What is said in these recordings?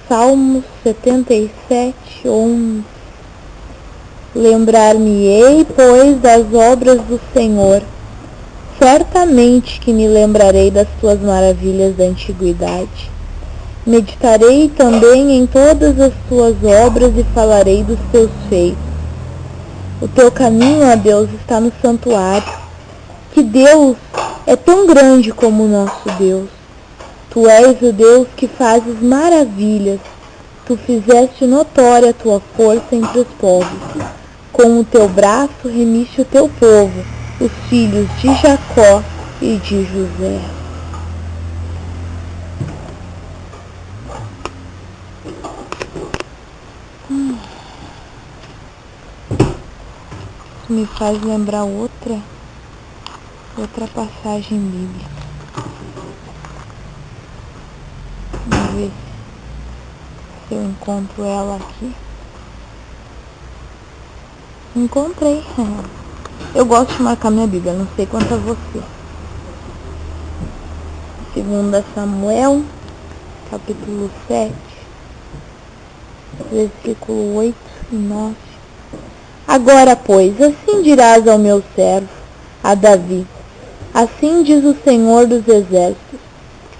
Salmos 77:11. Lembrar-me-ei, pois, das obras do Senhor. Certamente que me lembrarei das tuas maravilhas da antiguidade. Meditarei também em todas as tuas obras e falarei dos teus feitos. O teu caminho, ó Deus, está no santuário. Que Deus é tão grande como o nosso Deus. Tu és o Deus que fazes maravilhas. Tu fizeste notória a tua força entre os povos. Com o teu braço remiste o teu povo, os filhos de Jacó e de José. Isso me faz lembrar outra passagem bíblica. Vamos ver se eu encontro ela aqui. Encontrei. Eu gosto de marcar minha Bíblia, não sei quanto a você. 2 Samuel, capítulo 7, versículo 8 e 9. Agora, pois, assim dirás ao meu servo, a Davi: assim diz o Senhor dos Exércitos: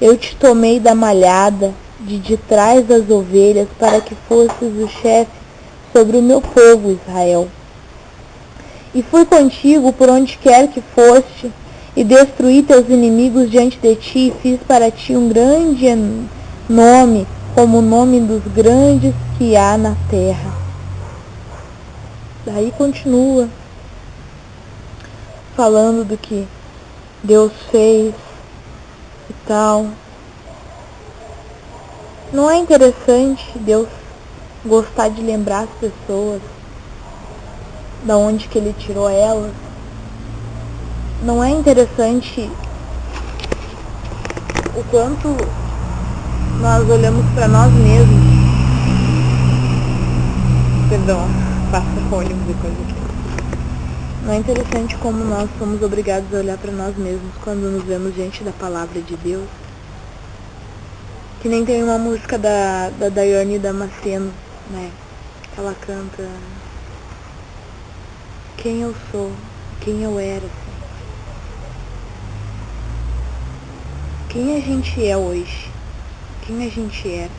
eu te tomei da malhada, de trás das ovelhas, para que fosses o chefe sobre o meu povo Israel. E fui contigo por onde quer que foste, e destruí teus inimigos diante de ti, e fiz para ti um grande nome, como o nome dos grandes que há na terra. Daí continua falando do que Deus fez e tal. Não é interessante Deus gostar de lembrar as pessoas da onde que Ele tirou elas? Não é interessante o quanto nós olhamos para nós mesmos? Perdão, passa ônibus e coisa aqui. Não é interessante como nós somos obrigados a olhar para nós mesmos quando nos vemos diante da palavra de Deus? Que nem tem uma música da Daiane Damasceno, né? Que ela canta: quem eu sou, quem eu era, assim. Quem a gente é hoje? Quem a gente era?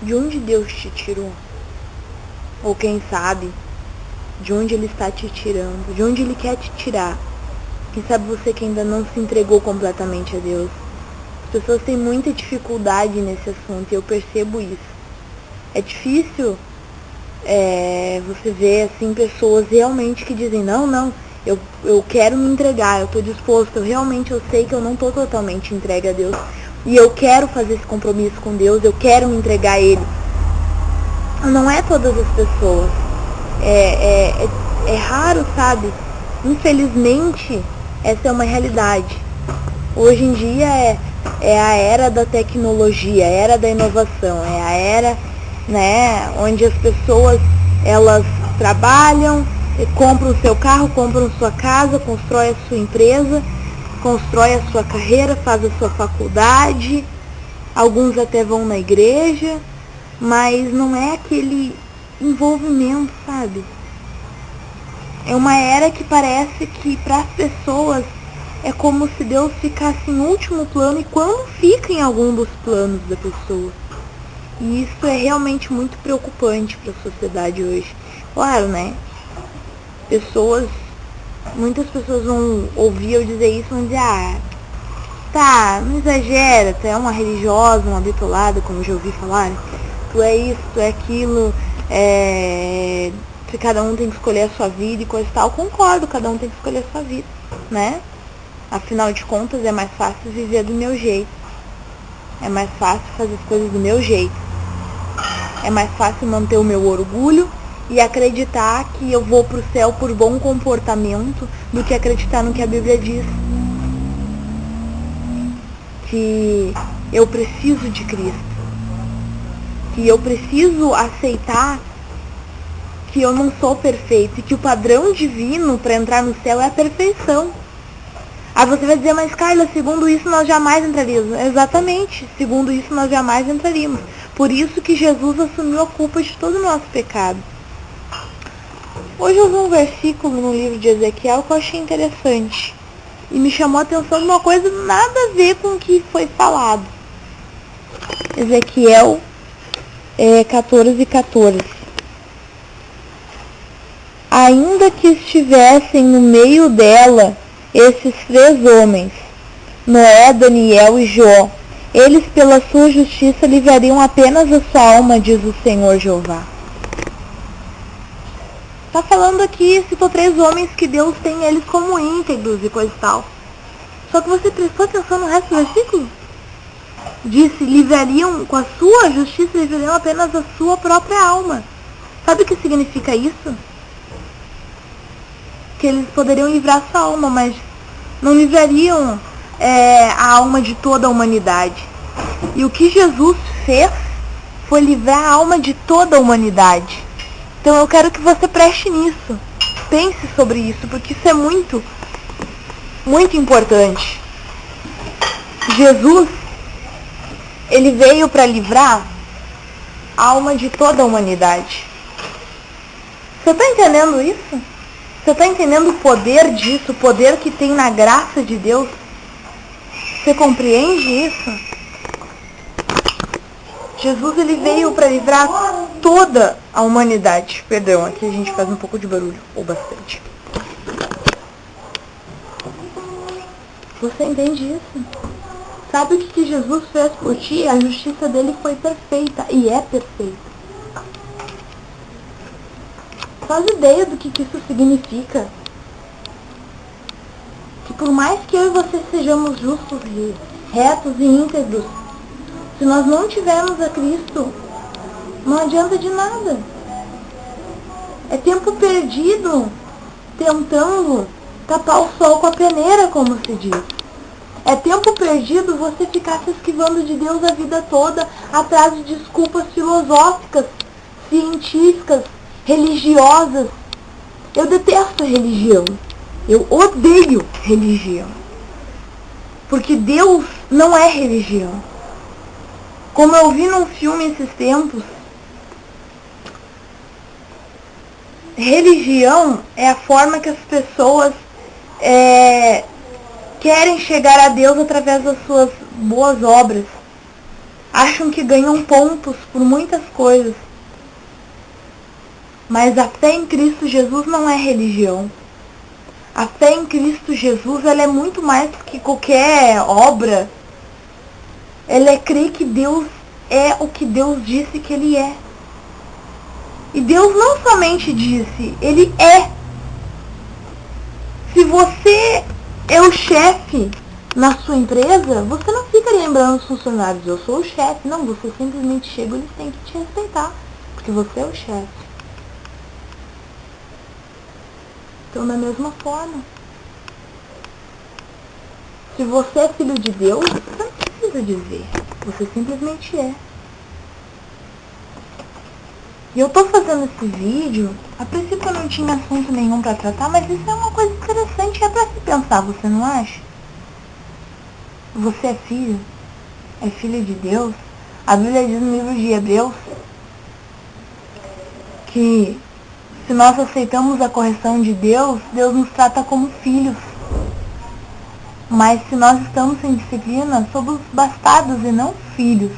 De onde Deus te tirou? Ou quem sabe, de onde Ele está te tirando? De onde Ele quer te tirar? Quem sabe você que ainda não se entregou completamente a Deus? As pessoas têm muita dificuldade nesse assunto e eu percebo isso. É difícil você vê assim, pessoas realmente que dizem: não, eu quero me entregar, eu estou disposto, eu sei que eu não estou totalmente entregue a Deus e eu quero fazer esse compromisso com Deus, eu quero me entregar a Ele. Não é todas as pessoas, é raro, sabe? Infelizmente, essa é uma realidade. Hoje em dia é a era da tecnologia, a era da inovação, é a era, né, onde as pessoas, elas trabalham, compram o seu carro, compram sua casa, constrói a sua empresa, constrói a sua carreira, faz a sua faculdade, alguns até vão na igreja, mas não é aquele envolvimento, sabe? É uma era que parece que para as pessoas é como se Deus ficasse em último plano, e quando fica em algum dos planos da pessoa. E isso é realmente muito preocupante para a sociedade hoje. Claro, né? Muitas pessoas vão ouvir eu dizer isso e vão dizer: tá, não exagera, tu é uma religiosa, uma bitolada, como eu já ouvi falar. Tu é isso, tu é aquilo, que cada um tem que escolher a sua vida e coisa e tal. Concordo, cada um tem que escolher a sua vida, né? Afinal de contas, é mais fácil viver do meu jeito. É mais fácil fazer as coisas do meu jeito. É mais fácil manter o meu orgulho e acreditar que eu vou pro céu por bom comportamento do que acreditar no que a Bíblia diz. Que eu preciso de Cristo. Que eu preciso aceitar que eu não sou perfeito e que o padrão divino para entrar no céu é a perfeição. Aí você vai dizer, mas Carla, segundo isso nós jamais entraríamos. Exatamente, segundo isso nós jamais entraríamos. Por isso que Jesus assumiu a culpa de todo o nosso pecado. Hoje eu vi um versículo no livro de Ezequiel que eu achei interessante. E me chamou a atenção de uma coisa nada a ver com o que foi falado. Ezequiel 14:14. Ainda que estivessem no meio dela esses 3 homens, Noé, Daniel e Jó, eles pela sua justiça livrariam apenas a sua alma, diz o Senhor Jeová. Está falando aqui, citou 3 homens que Deus tem eles como íntegros e coisa e tal. Só que você prestou atenção no resto do versículo? Disse, livrariam com a sua justiça, livrariam apenas a sua própria alma. Sabe o que significa isso? Que eles poderiam livrar sua alma, mas não livrariam a alma de toda a humanidade. E o que Jesus fez foi livrar a alma de toda a humanidade. Então eu quero que você preste nisso. Pense sobre isso, porque isso é muito, muito importante. Jesus, ele veio para livrar a alma de toda a humanidade. Você está entendendo isso? Você está entendendo o poder disso, o poder que tem na graça de Deus? Você compreende isso? Jesus, ele veio para livrar toda a humanidade. Perdão, aqui a gente faz um pouco de barulho, ou bastante. Você entende isso? Sabe o que Jesus fez por ti? A justiça dele foi perfeita, e é perfeita. Faz ideia do que isso significa? Que por mais que eu e você sejamos justos, retos e íntegros, se nós não tivermos a Cristo, não adianta de nada. É tempo perdido tentando tapar o sol com a peneira, como se diz. É tempo perdido você ficar se esquivando de Deus a vida toda, atrás de desculpas filosóficas, científicas, religiosas. Eu detesto religião. Eu odeio religião. Porque Deus não é religião. Como eu vi num filme esses tempos, religião é a forma que as pessoas querem chegar a Deus através das suas boas obras. Acham que ganham pontos por muitas coisas. Mas a fé em Cristo Jesus não é religião. A fé em Cristo Jesus, ela é muito mais do que qualquer obra. Ela é crer que Deus é o que Deus disse que Ele é. E Deus não somente disse, Ele é. Se você é o chefe na sua empresa, você não fica lembrando os funcionários, eu sou o chefe. Não, você simplesmente chega e eles têm que te respeitar, porque você é o chefe. Então, da mesma forma, se você é filho de Deus, você não precisa dizer, você simplesmente é. E eu tô fazendo esse vídeo, a princípio eu não tinha assunto nenhum pra tratar, mas isso é uma coisa interessante, é pra se pensar, você não acha? Você é filho de Deus. A Bíblia diz no livro de Hebreus que se nós aceitamos a correção de Deus, Deus nos trata como filhos. Mas se nós estamos sem disciplina, somos bastardos e não filhos.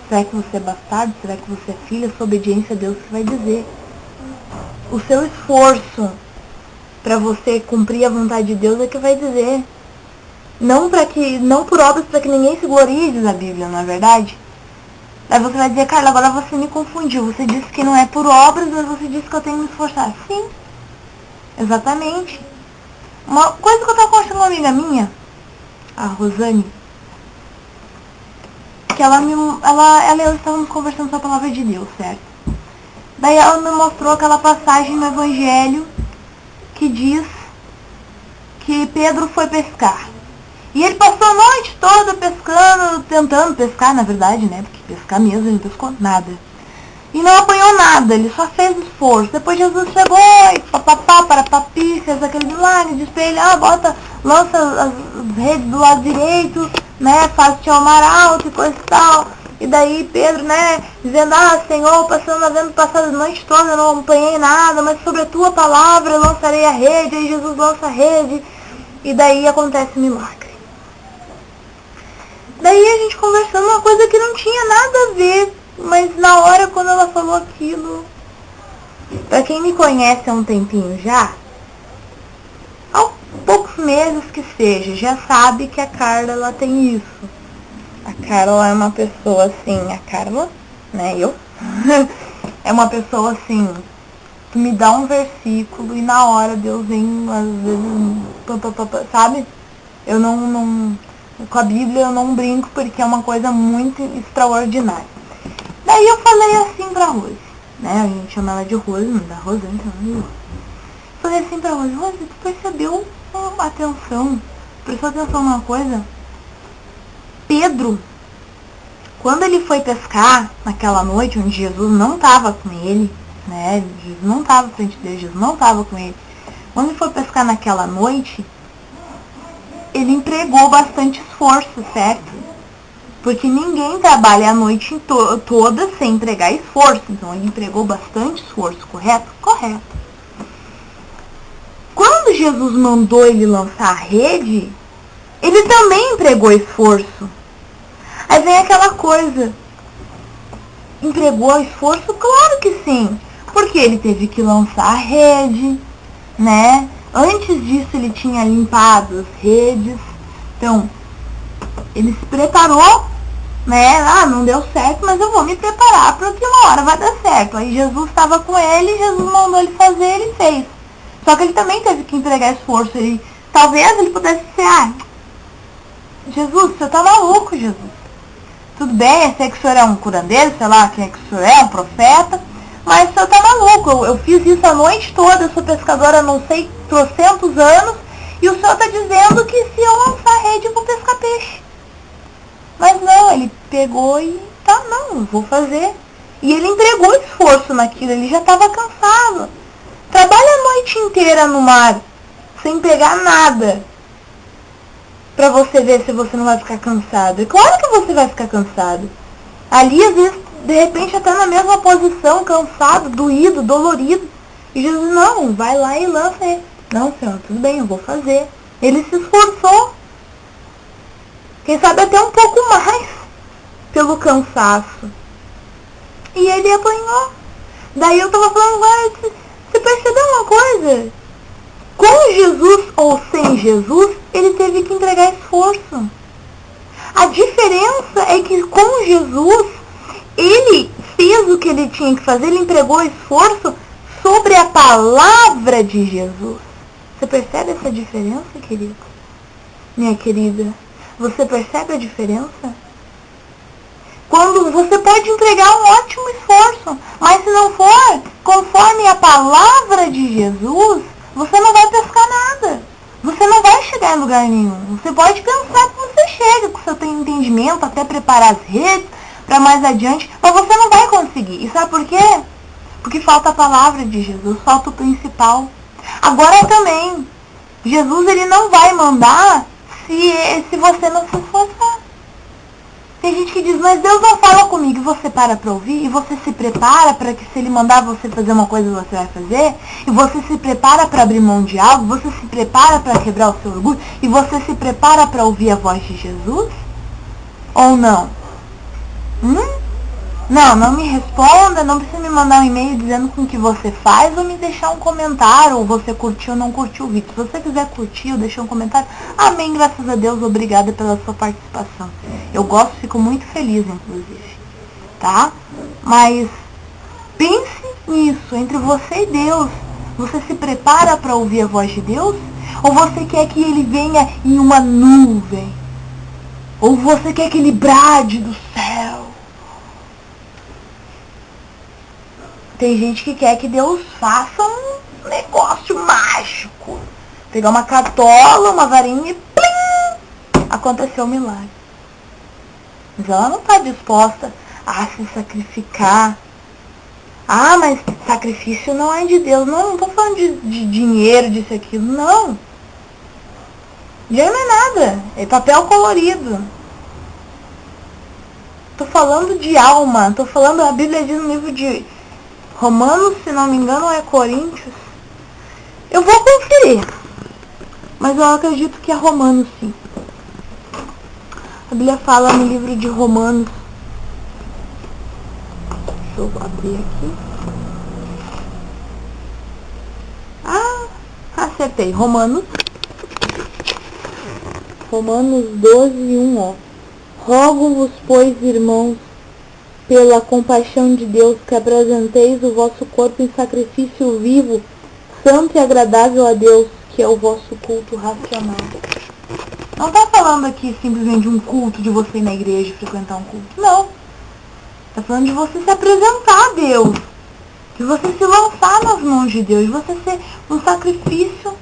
Será que você é bastardo? Será que você é filho? A sua obediência a Deus que vai dizer. O seu esforço para você cumprir a vontade de Deus é que vai dizer. Não por obras para que ninguém se glorie, diz a Bíblia, não é verdade? Aí você vai dizer, Carla, agora você me confundiu. Você disse que não é por obras, mas você disse que eu tenho que me esforçar. Sim, exatamente. Uma coisa que eu estava conversando com uma amiga minha, a Rosane, que ela e eu estávamos conversando sobre a palavra de Deus, certo? Daí ela me mostrou aquela passagem no Evangelho que diz que Pedro foi pescar. E ele passou a noite toda pescando, tentando pescar, na verdade, né? Porque pescar mesmo, ele não pescou nada. e não apanhou nada, ele só fez esforço. Depois Jesus chegou e papapá, para papi, fez aquele milagre, disse pra ele, lança as redes do lado direito, né, faz-te ao mar alto e coisa e tal. E daí Pedro, né, dizendo, Senhor, havendo passado a noite toda, eu não apanhei nada, mas sobre a tua palavra eu lançarei a rede. Aí Jesus lança a rede, e daí acontece o milagre. Daí a gente conversando uma coisa que não tinha nada a ver, mas na hora quando ela falou aquilo, pra quem me conhece há um tempinho já, há poucos meses que seja, já sabe que a Carla, ela tem isso. A Carla é uma pessoa assim, a Carla, né, eu, é uma pessoa assim, que me dá um versículo e na hora Deus vem, às vezes, sabe? Eu não, com a Bíblia eu não brinco porque é uma coisa muito extraordinária. Daí eu falei assim pra Rose, né, a gente chama ela de Rose, não dá Rose, então falei assim pra Rose, tu percebeu prestou atenção numa coisa? Pedro, quando ele foi pescar naquela noite, onde Jesus não estava com ele, né, Jesus não estava à frente dele, Jesus não estava com ele, quando ele foi pescar naquela noite, ele empregou bastante esforço, certo? Porque ninguém trabalha a noite toda sem empregar esforço, então ele empregou bastante esforço, correto? Correto. Quando Jesus mandou ele lançar a rede, ele também empregou esforço. Aí vem aquela coisa, empregou esforço? Claro que sim, porque ele teve que lançar a rede, né? Antes disso ele tinha limpado as redes, então ele se preparou, né? Não deu certo, mas eu vou me preparar porque uma hora vai dar certo. Aí Jesus estava com ele, Jesus mandou ele fazer, ele fez. Só que ele também teve que empregar esforço. Talvez ele pudesse ser, Jesus, você tá maluco, Jesus. Tudo bem, eu sei que o senhor é um curandeiro, sei lá quem é que o senhor é, um profeta, mas o senhor tá maluco, eu fiz isso a noite toda, eu sou pescadora há não sei, trocentos anos, e o senhor tá dizendo que se eu lançar a rede eu vou pescar peixe. Mas não, ele pegou e eu vou fazer. E ele entregou esforço naquilo, ele já estava cansado. Trabalha a noite inteira no mar, sem pegar nada, pra você ver se você não vai ficar cansado. E claro que você vai ficar cansado. Ali, às vezes, de repente, até na mesma posição, cansado, doído, dolorido. E Jesus, não, vai lá e lança ele. Não, Senhor, tudo bem, eu vou fazer. Ele se esforçou. Quem sabe até um pouco mais, pelo cansaço. E ele apanhou. Daí eu tava falando, você percebeu uma coisa? Com Jesus ou sem Jesus, ele teve que entregar esforço. A diferença é que com Jesus, ele fez o que ele tinha que fazer, ele entregou esforço sobre a palavra de Jesus. Você percebe essa diferença, querido? Minha querida, você percebe a diferença? Quando você pode entregar um ótimo esforço, mas se não for conforme a palavra de Jesus, você não vai pescar nada. Você não vai chegar em lugar nenhum. Você pode pensar que você chega, que você tem entendimento, até preparar as redes para mais adiante, mas você não vai conseguir. E sabe por quê? Porque falta a palavra de Jesus, falta o principal. Agora também, Jesus ele não vai mandar se você não se esforçar. Tem gente que diz, mas Deus não fala comigo, e você para ouvir, e você se prepara para que se Ele mandar você fazer uma coisa, você vai fazer, e você se prepara para abrir mão de algo, você se prepara para quebrar o seu orgulho, e você se prepara para ouvir a voz de Jesus? Ou não? Não me responda, não precisa me mandar um e-mail dizendo com o que você faz ou me deixar um comentário, ou você curtiu ou não curtiu o vídeo. Se você quiser curtir ou deixar um comentário, amém, graças a Deus, obrigada pela sua participação. Eu gosto, fico muito feliz, inclusive, tá? Mas pense nisso, entre você e Deus. Você se prepara para ouvir a voz de Deus? Ou você quer que Ele venha em uma nuvem? Ou você quer que Ele brade do céu? Tem gente que quer que Deus faça um negócio mágico. Pegar uma cartola, uma varinha e plim! Aconteceu um milagre. Mas ela não está disposta a se sacrificar, Ah, mas sacrifício não é de Deus. Não tô falando de dinheiro, disso, aquilo. Não. Dinheiro não é nada. É papel colorido. Tô falando de alma. Tô falando, a Bíblia diz no livro de Romanos, se não me engano, ou é Coríntios. Eu vou conferir. Mas eu acredito que é Romanos, sim. A Bíblia fala no livro de Romanos. Deixa eu abrir aqui. Ah, acertei. Romanos 12:1, ó. Rogo-vos, pois, irmãos, pela compaixão de Deus, que apresenteis o vosso corpo em sacrifício vivo, santo e agradável a Deus, que é o vosso culto racional. Não está falando aqui simplesmente de um culto, de você ir na igreja e frequentar um culto. Não. Está falando de você se apresentar a Deus. De você se lançar nas mãos de Deus. De você ser um sacrifício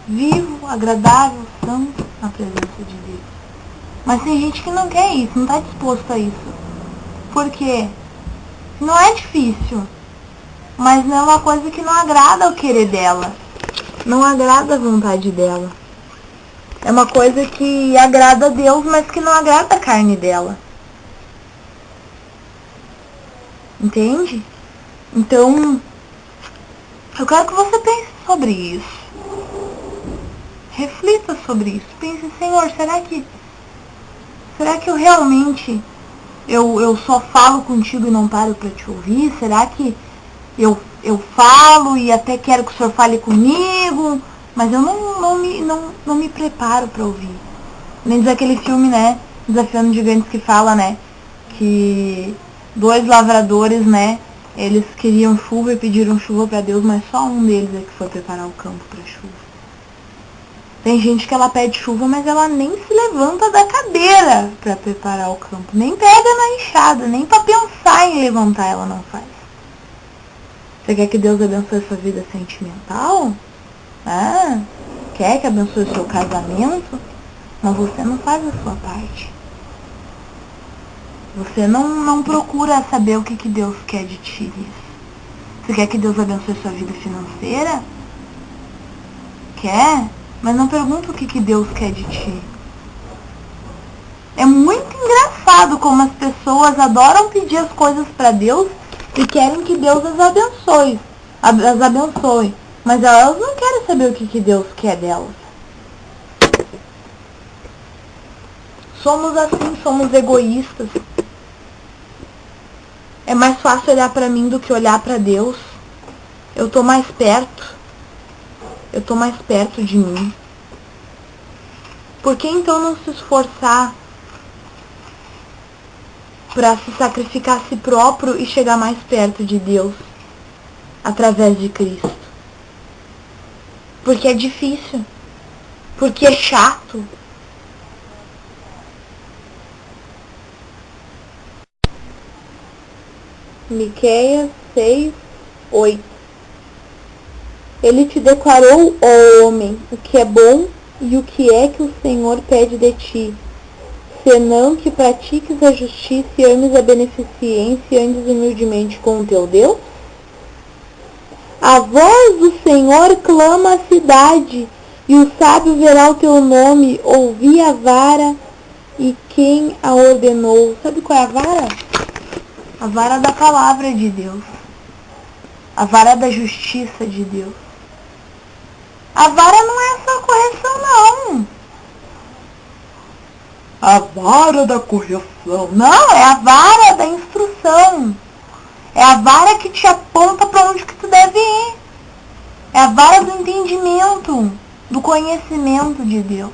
vivo, agradável, santo na presença de Deus. Mas tem gente que não quer isso, não está disposto a isso. Por quê? Não é difícil. Mas não é uma coisa que não agrada o querer dela. Não agrada a vontade dela. É uma coisa que agrada a Deus, mas que não agrada a carne dela. Entende? Então, eu quero que você pense sobre isso. Reflita sobre isso. Pense, Senhor, será que eu realmente eu só falo contigo e não paro para te ouvir? Será que eu falo e até quero que o Senhor fale comigo, mas eu não me preparo para ouvir? Nem diz aquele filme, né, Desafiando Gigantes, que fala, né, que 2 lavradores, né, eles queriam chuva e pediram chuva para Deus, mas só um deles é que foi preparar o campo para chuva. Tem gente que ela pede chuva, mas ela nem se levanta da cadeira para preparar o campo, nem pega na enxada, nem para pensar em levantar ela não faz. Você quer que Deus abençoe a sua vida sentimental? Ah, quer que abençoe o seu casamento? Mas você não faz a sua parte. Você não procura saber o que Deus quer de ti. Você quer que Deus abençoe a sua vida financeira? Quer? Mas não pergunta o que Deus quer de ti. É muito engraçado como as pessoas adoram pedir as coisas para Deus e querem que Deus as abençoe. Mas elas não querem saber o que Deus quer delas. Somos assim, somos egoístas. É mais fácil olhar para mim do que olhar para Deus. Eu tô mais perto de mim. Por que então não se esforçar para se sacrificar a si próprio e chegar mais perto de Deus através de Cristo? Porque é difícil. Porque é chato. Miqueias 6:8. Ele te declarou, ó homem, o que é bom e o que é que o Senhor pede de ti, senão que pratiques a justiça e ames a beneficência e andes humildemente com o teu Deus? A voz do Senhor clama a cidade, e o sábio verá o teu nome. Ouvi a vara e quem a ordenou. Sabe qual é a vara? A vara da palavra de Deus. A vara da justiça de Deus. A vara não é só correção, não. A vara da correção. Não, é a vara da instrução. É a vara que te aponta para onde que tu deve ir. É a vara do entendimento, do conhecimento de Deus.